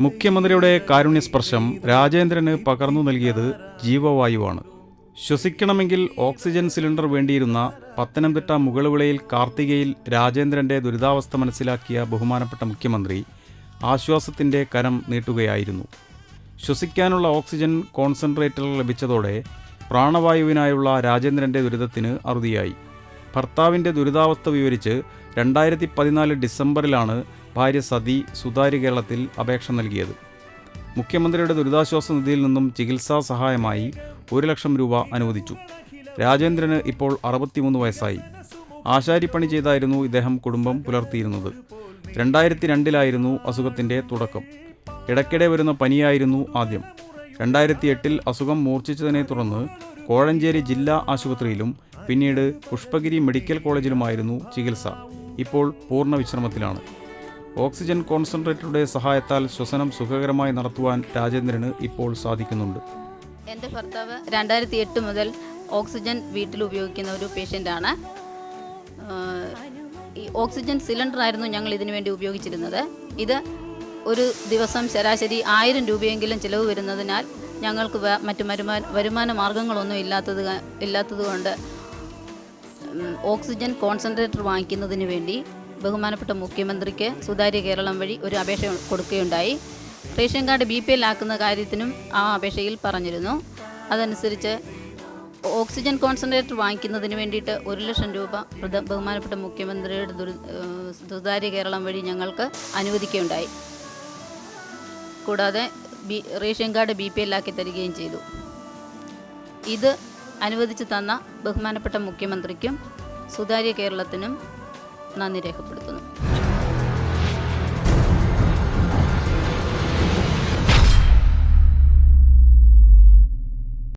മുഖ്യമന്ത്രിയുടെ കാരുണ്യസ്പർശം രാജേന്ദ്രന് പകർന്നു നൽകിയത് ജീവവായുവാണ്. ശ്വസിക്കണമെങ്കിൽ ഓക്സിജൻ സിലിണ്ടർ വേണ്ടിയിരുന്ന പത്തനംതിട്ട മുകളുവിളയിൽ കാർത്തികയിൽ രാജേന്ദ്രന്റെ ദുരിതാവസ്ഥ മനസ്സിലാക്കിയ ബഹുമാനപ്പെട്ട മുഖ്യമന്ത്രി ആശ്വാസത്തിന്റെ കരം നീട്ടുകയായിരുന്നു. ശ്വസിക്കാനുള്ള ഓക്സിജൻ കോൺസെൻട്രേറ്റർ ലഭിച്ചതോടെ പ്രാണവായുവിനായുള്ള രാജേന്ദ്രന്റെ ദുരിതത്തിന് അറുതിയായി. ഭർത്താവിൻ്റെ ദുരിതാവസ്ഥ വിവരിച്ച് 2014 ഡിസംബറിലാണ് ഭാര്യ സതി സുതാര്യ കേരളത്തിൽ അപേക്ഷ നൽകിയത്. മുഖ്യമന്ത്രിയുടെ ദുരിതാശ്വാസ നിധിയിൽ നിന്നും ചികിത്സാ സഹായമായി 1 ലക്ഷം രൂപ അനുവദിച്ചു. രാജേന്ദ്രന് ഇപ്പോൾ 63 വയസ്സായി. ആശാരിപ്പണി ചെയ്തായിരുന്നു ഇദ്ദേഹം കുടുംബം പുലർത്തിയിരുന്നത്. 2002 അസുഖത്തിൻ്റെ തുടക്കം. ഇടയ്ക്കിടെ വരുന്ന പനിയായിരുന്നു ആദ്യം. 2008 അസുഖം മൂർച്ഛിച്ചതിനെ തുടർന്ന് കോഴഞ്ചേരി ജില്ലാ ആശുപത്രിയിലും പിന്നീട് പുഷ്പഗിരി മെഡിക്കൽ കോളേജിലുമായിരുന്നു ചികിത്സ. ഇപ്പോൾ പൂർണ്ണ വിശ്രമത്തിലാണ്. ഓക്സിജൻ കോൺസെൻട്രേറ്ററുടെ സഹായത്താൽ ശ്വസനം സുഖകരമായി നടത്തുവാൻ രാജേന്ദ്രന് ഇപ്പോൾ സാധിക്കുന്നുണ്ട്. എൻ്റെ ഭർത്താവ് 2008 മുതൽ ഓക്സിജൻ വീട്ടിൽ ഉപയോഗിക്കുന്ന ഒരു പേഷ്യൻ്റാണ്. ഈ ഓക്സിജൻ സിലിണ്ടർ ആയിരുന്നു ഞങ്ങൾ ഇതിനു വേണ്ടി ഉപയോഗിച്ചിരുന്നത്. ഇത് ഒരു ദിവസം ശരാശരി 1000 രൂപയെങ്കിലും ചിലവ് വരുന്നതിനാൽ ഞങ്ങൾക്ക് മറ്റു വരുമാന മാർഗങ്ങളൊന്നും ഇല്ലാത്തതുകൊണ്ട് ഓക്സിജൻ കോൺസെൻട്രേറ്റർ വാങ്ങിക്കുന്നതിന് വേണ്ടി ബഹുമാനപ്പെട്ട മുഖ്യമന്ത്രിക്ക് സുതാര്യ കേരളം വഴി ഒരു അപേക്ഷ കൊടുക്കുകയുണ്ടായി. റേഷൻ കാർഡ് BPL ആക്കുന്ന കാര്യത്തിനും ആ അപേക്ഷയിൽ പറഞ്ഞിരുന്നു. അതനുസരിച്ച് ഓക്സിജൻ കോൺസെൻട്രേറ്റർ വാങ്ങിക്കുന്നതിന് വേണ്ടിയിട്ട് 1 ലക്ഷം രൂപ ബഹുമാനപ്പെട്ട മുഖ്യമന്ത്രിയുടെ സുതാര്യ കേരളം വഴി ഞങ്ങൾക്ക് അനുവദിക്കുകയുണ്ടായി. കൂടാതെ റേഷൻ കാർഡ് BPL ആക്കി തരികയും ചെയ്തു. ഇത് അനുവദിച്ചു തന്ന ബഹുമാനപ്പെട്ട മുഖ്യമന്ത്രിക്കും സുതാര്യ കേരളത്തിനും നന്ദി രേഖപ്പെടുത്തുന്നു.